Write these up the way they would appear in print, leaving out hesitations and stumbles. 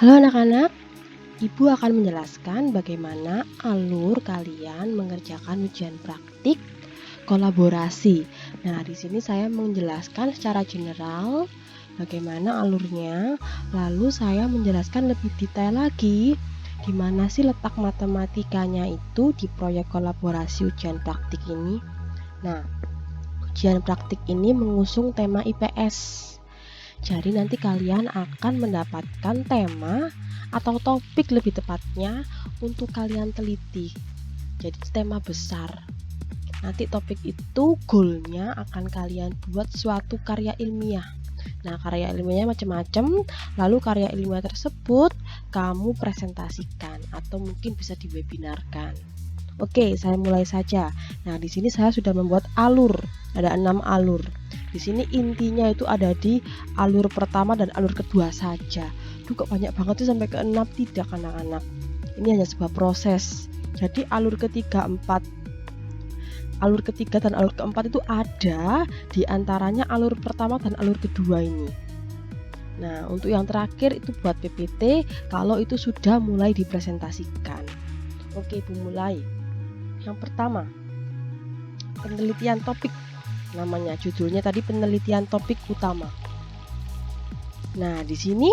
Halo anak-anak, Ibu akan menjelaskan bagaimana alur kalian mengerjakan ujian praktik kolaborasi. Nah, di sini saya menjelaskan secara general bagaimana alurnya, lalu saya menjelaskan lebih detail lagi di mana sih letak matematikanya itu di proyek kolaborasi ujian praktik ini. Nah, ujian praktik ini mengusung tema IPS. Jadi nanti kalian akan mendapatkan tema atau topik lebih tepatnya untuk kalian teliti. Jadi tema besar. Nanti topik itu goalnya akan kalian buat suatu karya ilmiah. Nah, karya ilmiahnya macam-macam. Lalu karya ilmiah tersebut kamu presentasikan atau mungkin bisa diwebinarkan. Oke, saya mulai saja. Nah, di sini saya sudah membuat alur. Ada 6 alur. Di sini intinya itu ada di alur pertama dan alur kedua saja. Duh, kok banyak banget tuh sampai ke 6? Tidak anak-anak. Ini hanya sebuah proses. Jadi alur ketiga, alur ketiga dan alur keempat itu ada di antaranya alur pertama dan alur kedua ini. Nah, untuk yang terakhir itu buat PPT kalau itu sudah mulai dipresentasikan. Oke, Ibu mulai. Yang pertama, penelitian topik. Namanya judulnya tadi penelitian topik utama. Nah, di sini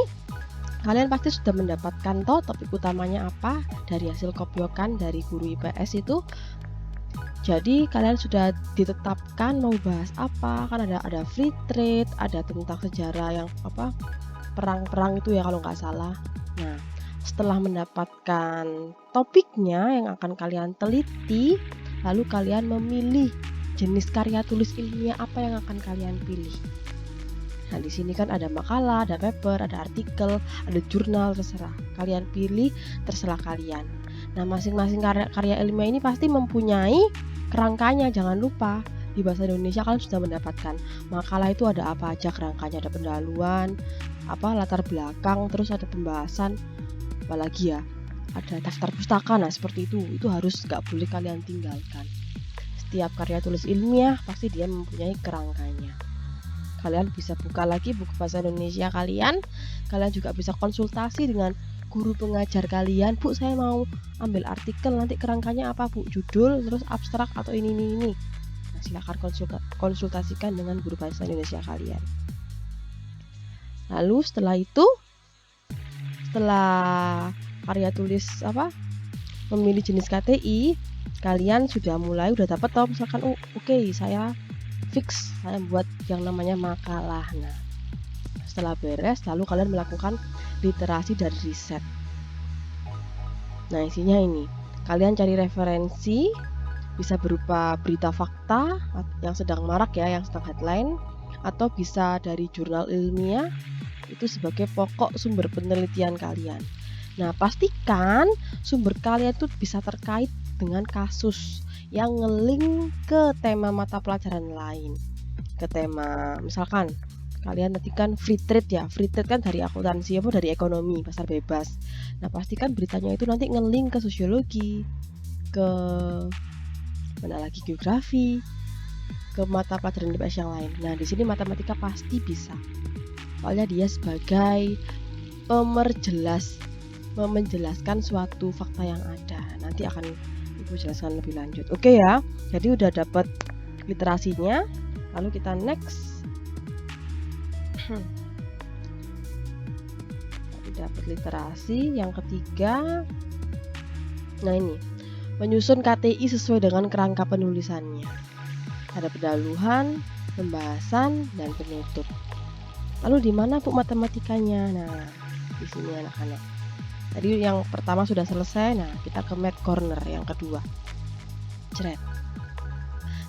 kalian pasti sudah mendapatkan topik utamanya apa dari hasil kopiokan dari guru IPS itu. Jadi kalian sudah ditetapkan mau bahas apa, kan ada free trade, ada tentang sejarah yang perang-perang itu ya kalau nggak salah. Nah, setelah mendapatkan topiknya yang akan kalian teliti, lalu kalian memilih jenis karya tulis ilmiah apa yang akan kalian pilih. Nah, di sini kan ada makalah, ada paper, ada artikel, ada jurnal, terserah. Kalian pilih, terserah kalian. Nah, masing-masing karya ilmiah ini pasti mempunyai kerangkanya. Jangan lupa, di bahasa Indonesia kalian sudah mendapatkan makalah itu ada apa aja kerangkanya, ada pendahuluan, latar belakang, terus ada pembahasan, apalagi ya, ada daftar pustaka. Nah, seperti itu harus nggak boleh kalian tinggalkan. Setiap karya tulis ilmiah pasti dia mempunyai kerangkanya. Kalian bisa buka lagi buku bahasa Indonesia kalian. Kalian juga bisa konsultasi dengan guru pengajar kalian. Bu, saya mau ambil artikel, nanti kerangkanya apa, Bu? Judul, terus abstrak atau ini. Nah, silakan konsultasikan dengan guru bahasa Indonesia kalian. Lalu setelah itu, setelah karya tulis memilih jenis KTI, kalian sudah dapat tahu misalkan oke, saya fix saya buat yang namanya makalah. Nah, setelah beres lalu kalian melakukan literasi dan riset. Nah, isinya ini kalian cari referensi, bisa berupa berita fakta yang sedang marak ya, yang sedang headline, atau bisa dari jurnal ilmiah itu sebagai pokok sumber penelitian kalian. Nah, pastikan sumber kalian itu bisa terkait dengan kasus yang nge-link ke tema mata pelajaran lain. Ke tema, misalkan kalian nanti kan free trade ya. Free trade kan dari akuntansi dari ekonomi, pasar bebas. Nah, pastikan beritanya itu nanti nge-link ke sosiologi, ke mana lagi, geografi, ke mata pelajaran IPS yang lain. Nah, di sini matematika pasti bisa. Soalnya dia sebagai menjelaskan suatu fakta yang ada. Nanti akan Ibu jelaskan lebih lanjut. Oke ya. Jadi udah dapat literasinya. Lalu kita next. Dapat literasi yang ketiga. Nah, ini menyusun KTI sesuai dengan kerangka penulisannya. Ada pendahuluan, pembahasan, dan penutup. Lalu di mana Bu matematikanya? Nah, di sini anak-anak. Tadi yang pertama sudah selesai. Nah, kita ke math corner yang kedua. Cret.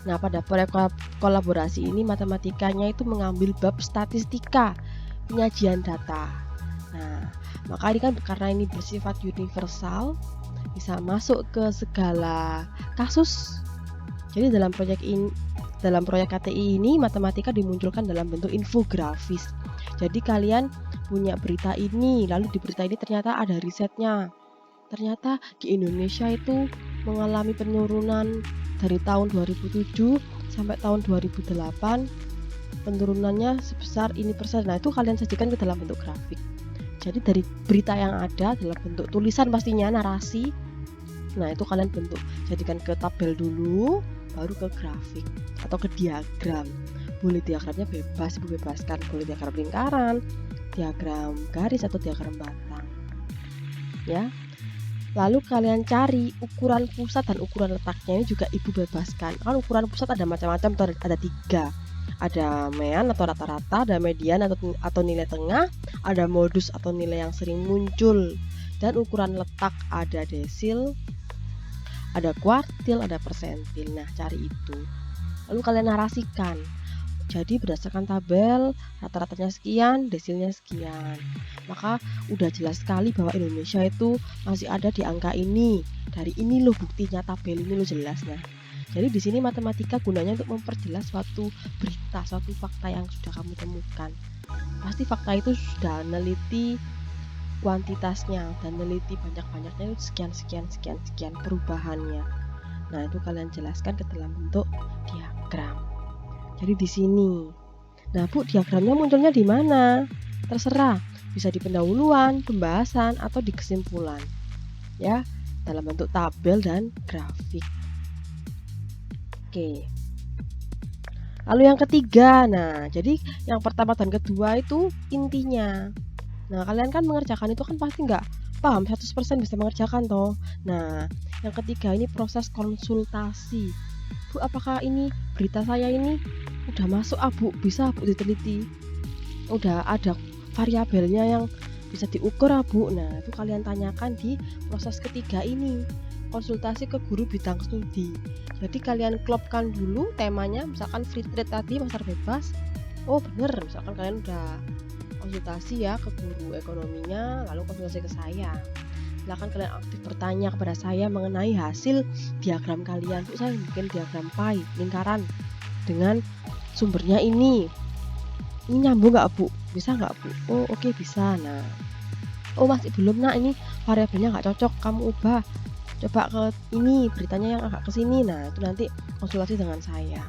Nah, pada proyek kolaborasi ini matematikanya itu mengambil bab statistika, penyajian data. Nah, maka ini kan karena ini bersifat universal, bisa masuk ke segala kasus. Jadi dalam proyek KTI ini matematika dimunculkan dalam bentuk infografis. Jadi kalian punya berita ini, lalu di berita ini ternyata ada risetnya. Ternyata di Indonesia itu mengalami penurunan dari tahun 2007 sampai tahun 2008. Penurunannya sebesar ini persen. Nah, itu kalian sajikan ke dalam bentuk grafik. Jadi dari berita yang ada dalam bentuk tulisan pastinya, narasi. Nah, itu kalian bentuk, jadikan ke tabel dulu, baru ke grafik atau ke diagram. Boleh diagramnya bebas, ibu bebaskan. Boleh diagram lingkaran, diagram garis, atau diagram batang. Ya. Lalu kalian cari ukuran pusat dan ukuran letaknya, ini juga ibu bebaskan. Kan ukuran pusat ada macam-macam, ada 3. Ada mean atau rata-rata, ada median atau nilai tengah, ada modus atau nilai yang sering muncul. Dan ukuran letak ada desil, ada kuartil, ada persentil. Nah, cari itu. Lalu kalian narasikan. Jadi berdasarkan tabel, rata-ratanya sekian, desilnya sekian. Maka udah jelas sekali bahwa Indonesia itu masih ada di angka ini. Dari ini loh buktinya, tabel ini loh jelas. Nah, jadi di sini matematika gunanya untuk memperjelas suatu berita, suatu fakta yang sudah kamu temukan. Pasti fakta itu sudah meneliti kuantitasnya dan meneliti banyak-banyaknya itu sekian perubahannya. Nah, itu kalian jelaskan ke dalam bentuk diagram. Jadi di sini. Nah, Bu, diagramnya munculnya di mana? Terserah, bisa di pendahuluan, pembahasan, atau di kesimpulan. Ya, dalam bentuk tabel dan grafik. Oke. Lalu yang ketiga, nah, jadi yang pertama dan kedua itu intinya. Nah, kalian kan mengerjakan itu kan pasti nggak paham 100% bisa mengerjakan toh. Nah, yang ketiga ini proses konsultasi. Bu, apakah ini berita saya ini udah masuk, Bu? Bisa, Bu, diteliti. Udah ada variabelnya yang bisa diukur, Bu. Nah, itu kalian tanyakan di proses ketiga ini. Konsultasi ke guru bidang studi. Jadi kalian klopkan dulu temanya, misalkan free trade tadi, pasar bebas. Oh, bener, misalkan kalian udah konsultasi ya ke guru ekonominya, lalu konsultasi ke saya. Silakan kalian aktif bertanya kepada saya mengenai hasil diagram kalian. Bu, saya bikin diagram pie, lingkaran dengan sumbernya ini nyambung nggak, Bu? Bisa nggak, Bu? Oh, oke, bisa. Nah, oh, masih belum, nah, ini variabelnya nggak cocok, kamu ubah, coba ke ini, beritanya yang agak ke sini. Nah, itu nanti konsultasi dengan saya.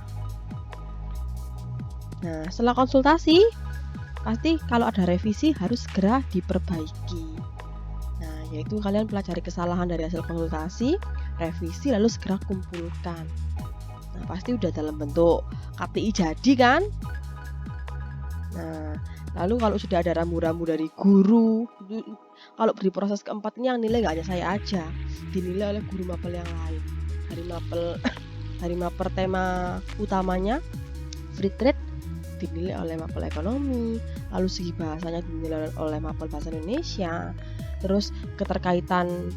Nah, setelah konsultasi pasti kalau ada revisi harus segera diperbaiki. Nah, yaitu kalian pelajari kesalahan dari hasil konsultasi, revisi, lalu segera kumpulkan. Nah, pasti udah dalam bentuk KTI jadi kan? Nah, lalu kalau sudah ada rambu-rambu dari guru, kalau di proses keempat ini yang nilai nggak hanya saya aja, dinilai oleh guru mapel yang lain. Dari mapel tema utamanya free trade dinilai oleh mapel ekonomi, lalu segi bahasanya dinilai oleh mapel bahasa Indonesia, terus keterkaitan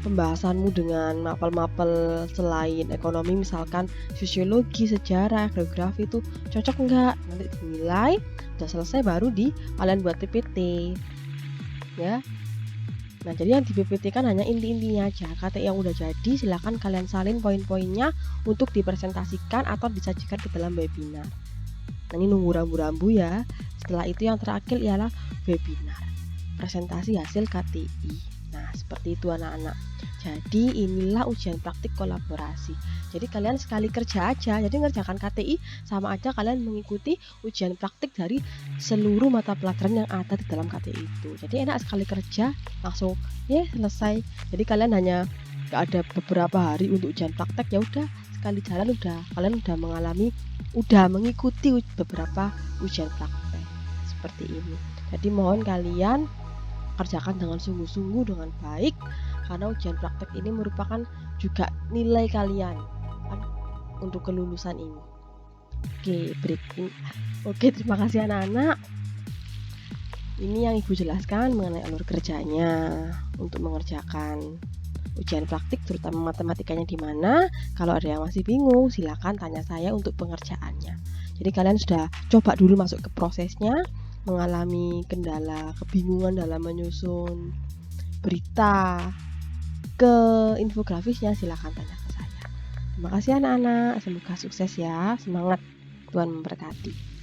pembahasanmu dengan mapel-mapel selain ekonomi, misalkan sosiologi, sejarah, geografi, itu cocok enggak? Nanti dinilai, udah selesai baru kalian buat PPT ya. Nah, jadi yang di PPT kan hanya inti-intinya aja. KTI yang udah jadi silakan kalian salin poin-poinnya untuk dipresentasikan atau disajikan ke dalam webinar. Nah, ini nunggu rambu-rambu ya. Setelah itu yang terakhir ialah webinar, presentasi hasil KTI. Nah, seperti itu anak-anak. Jadi inilah ujian praktik kolaborasi. Jadi kalian sekali kerja aja. Jadi ngerjakan KTI sama aja kalian mengikuti ujian praktik dari seluruh mata pelajaran yang ada di dalam KTI itu. Jadi enak sekali kerja, langsung ya selesai. Jadi kalian hanya gak ada beberapa hari untuk ujian praktek, ya udah sekali jalan kalian udah mengikuti beberapa ujian praktek seperti ini. Jadi mohon kalian kerjakan dengan sungguh-sungguh, dengan baik, karena ujian praktek ini merupakan juga nilai kalian kan, untuk kelulusan ini. Oke, terima kasih anak-anak. Ini yang Ibu jelaskan mengenai alur kerjanya untuk mengerjakan ujian praktik, terutama matematikanya di mana. Kalau ada yang masih bingung, silakan tanya saya untuk pengerjaannya. Jadi kalian sudah coba dulu masuk ke prosesnya, mengalami kendala, kebingungan dalam menyusun berita ke infografisnya, silakan tanya ke saya. Terima kasih anak-anak, semoga sukses ya, semangat, Tuhan memberkati.